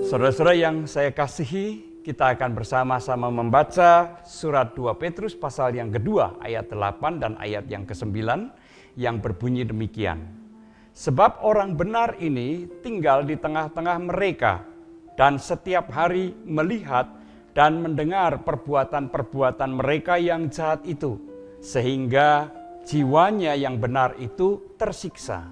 Saudara-saudara yang saya kasihi, kita akan bersama-sama membaca surat 2 Petrus pasal yang kedua ayat 8 dan ayat yang ke-9 yang berbunyi demikian. Sebab orang benar ini tinggal di tengah-tengah mereka dan setiap hari melihat dan mendengar perbuatan-perbuatan mereka yang jahat itu, sehingga jiwanya yang benar itu tersiksa.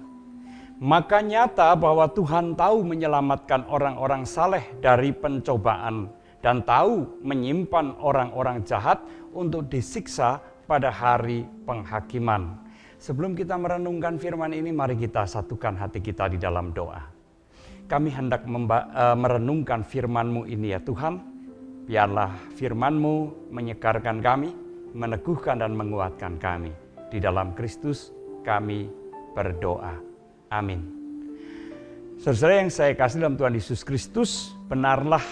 Maka nyata bahwa Tuhan tahu menyelamatkan orang-orang saleh dari pencobaan dan tahu menyimpan orang-orang jahat untuk disiksa pada hari penghakiman. Sebelum kita merenungkan firman ini, mari kita satukan hati kita di dalam doa. Kami hendak merenungkan firman-Mu ini ya Tuhan. Biarlah firman-Mu menyegarkan kami, meneguhkan dan menguatkan kami. Di dalam Kristus kami berdoa. Amin. Saudara yang saya kasih dalam Tuhan Yesus Kristus, benarlah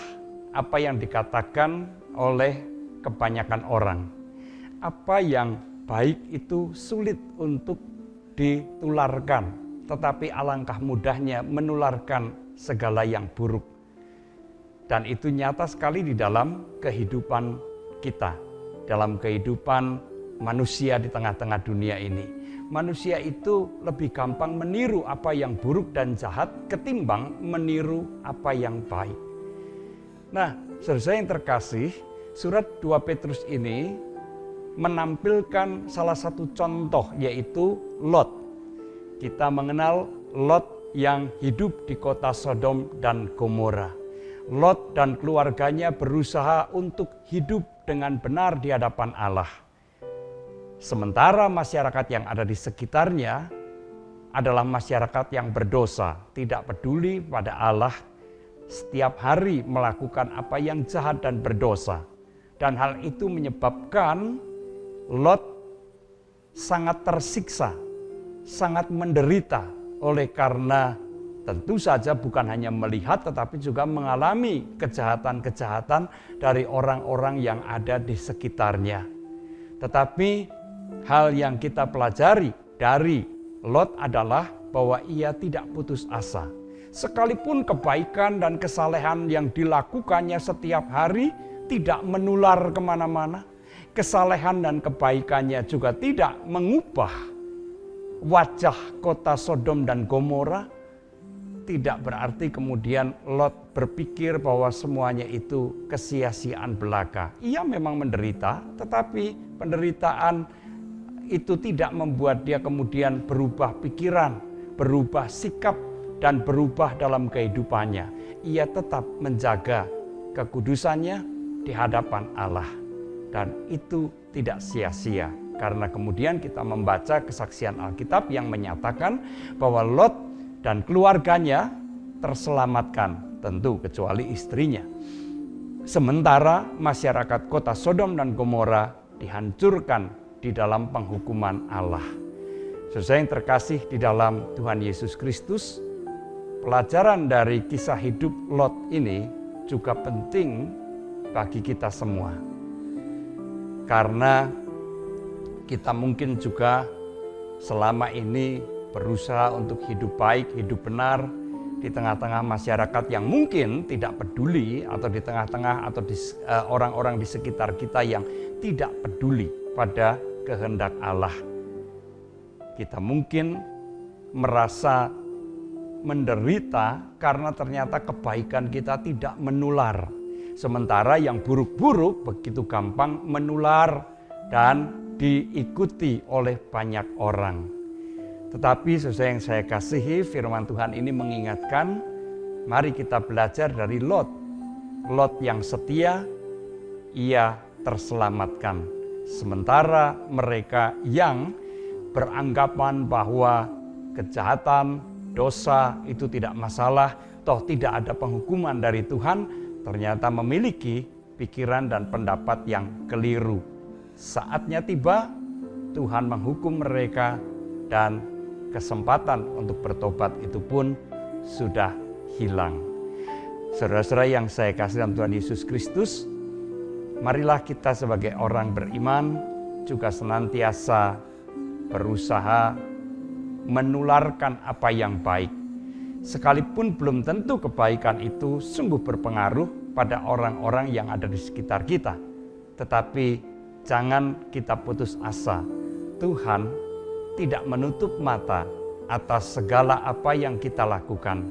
apa yang dikatakan oleh kebanyakan orang. Apa yang baik itu sulit untuk ditularkan, tetapi alangkah mudahnya menularkan segala yang buruk. Dan itu nyata sekali di dalam kehidupan kita, dalam kehidupan manusia di tengah-tengah dunia ini. Manusia itu lebih gampang meniru apa yang buruk dan jahat ketimbang meniru apa yang baik. Nah, saudara yang terkasih, surat 2 Petrus ini menampilkan salah satu contoh, yaitu Lot. Kita mengenal Lot yang hidup di kota Sodom dan Gomora. Lot dan keluarganya berusaha untuk hidup dengan benar di hadapan Allah. Sementara masyarakat yang ada di sekitarnya adalah masyarakat yang berdosa, tidak peduli pada Allah, setiap hari melakukan apa yang jahat dan berdosa. Dan hal itu menyebabkan Lot sangat tersiksa, sangat menderita oleh karena tentu saja bukan hanya melihat tetapi juga mengalami kejahatan-kejahatan dari orang-orang yang ada di sekitarnya. Tetapi hal yang kita pelajari dari Lot adalah bahwa ia tidak putus asa. Sekalipun kebaikan dan kesalehan yang dilakukannya setiap hari tidak menular kemana-mana, kesalehan dan kebaikannya juga tidak mengubah wajah kota Sodom dan Gomora, tidak berarti kemudian Lot berpikir bahwa semuanya itu kesia-siaan belaka. Ia memang menderita, tetapi penderitaan itu tidak membuat dia kemudian berubah pikiran, berubah sikap, dan berubah dalam kehidupannya. Ia tetap menjaga kekudusannya di hadapan Allah. Dan itu tidak sia-sia. Karena kemudian kita membaca kesaksian Alkitab yang menyatakan bahwa Lot dan keluarganya terselamatkan, tentu kecuali istrinya. Sementara masyarakat kota Sodom dan Gomora dihancurkan di dalam penghukuman Allah. Saudara yang terkasih di dalam Tuhan Yesus Kristus, pelajaran dari kisah hidup Lot ini juga penting bagi kita semua. Karena kita mungkin juga selama ini berusaha untuk hidup baik, hidup benar di tengah-tengah masyarakat yang mungkin tidak peduli, atau di tengah-tengah atau di orang-orang di sekitar kita yang tidak peduli pada kehendak Allah. Kita mungkin merasa menderita karena ternyata kebaikan kita tidak menular. Sementara yang buruk-buruk begitu gampang menular dan diikuti oleh banyak orang. Tetapi saudara yang saya kasihi, firman Tuhan ini mengingatkan, mari kita belajar dari Lot. Lot yang setia, ia terselamatkan. Sementara mereka yang beranggapan bahwa kejahatan, dosa itu tidak masalah, toh tidak ada penghukuman dari Tuhan, ternyata memiliki pikiran dan pendapat yang keliru. Saatnya tiba, Tuhan menghukum mereka dan kesempatan untuk bertobat itu pun sudah hilang. Saudara-saudara yang saya kasih dalam Tuhan Yesus Kristus, marilah kita sebagai orang beriman juga senantiasa berusaha menularkan apa yang baik. sekalipun belum tentu kebaikan itu sungguh berpengaruh pada orang-orang yang ada di sekitar kita. Tetapi jangan kita putus asa. Tuhan tidak menutup mata atas segala apa yang kita lakukan.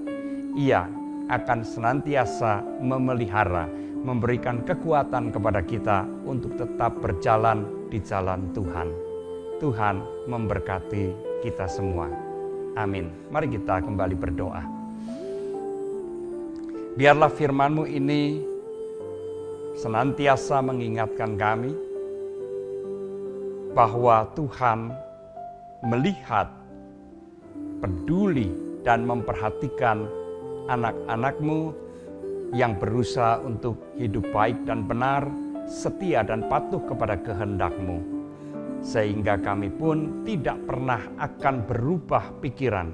Ia akan senantiasa memelihara, memberikan kekuatan kepada kita untuk tetap berjalan di jalan Tuhan. Tuhan memberkati kita semua. Amin. Mari kita kembali berdoa. Biarlah firman-Mu ini senantiasa mengingatkan kami bahwa Tuhan melihat, peduli, dan memperhatikan anak-anak-Mu yang berusaha untuk hidup baik dan benar, setia dan patuh kepada kehendak-Mu. Sehingga kami pun tidak pernah akan berubah pikiran,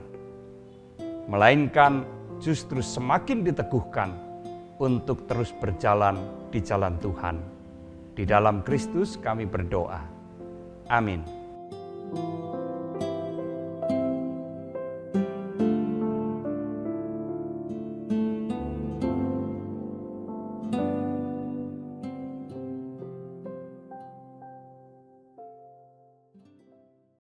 melainkan justru semakin diteguhkan untuk terus berjalan di jalan Tuhan. Di dalam Kristus kami berdoa. Amin.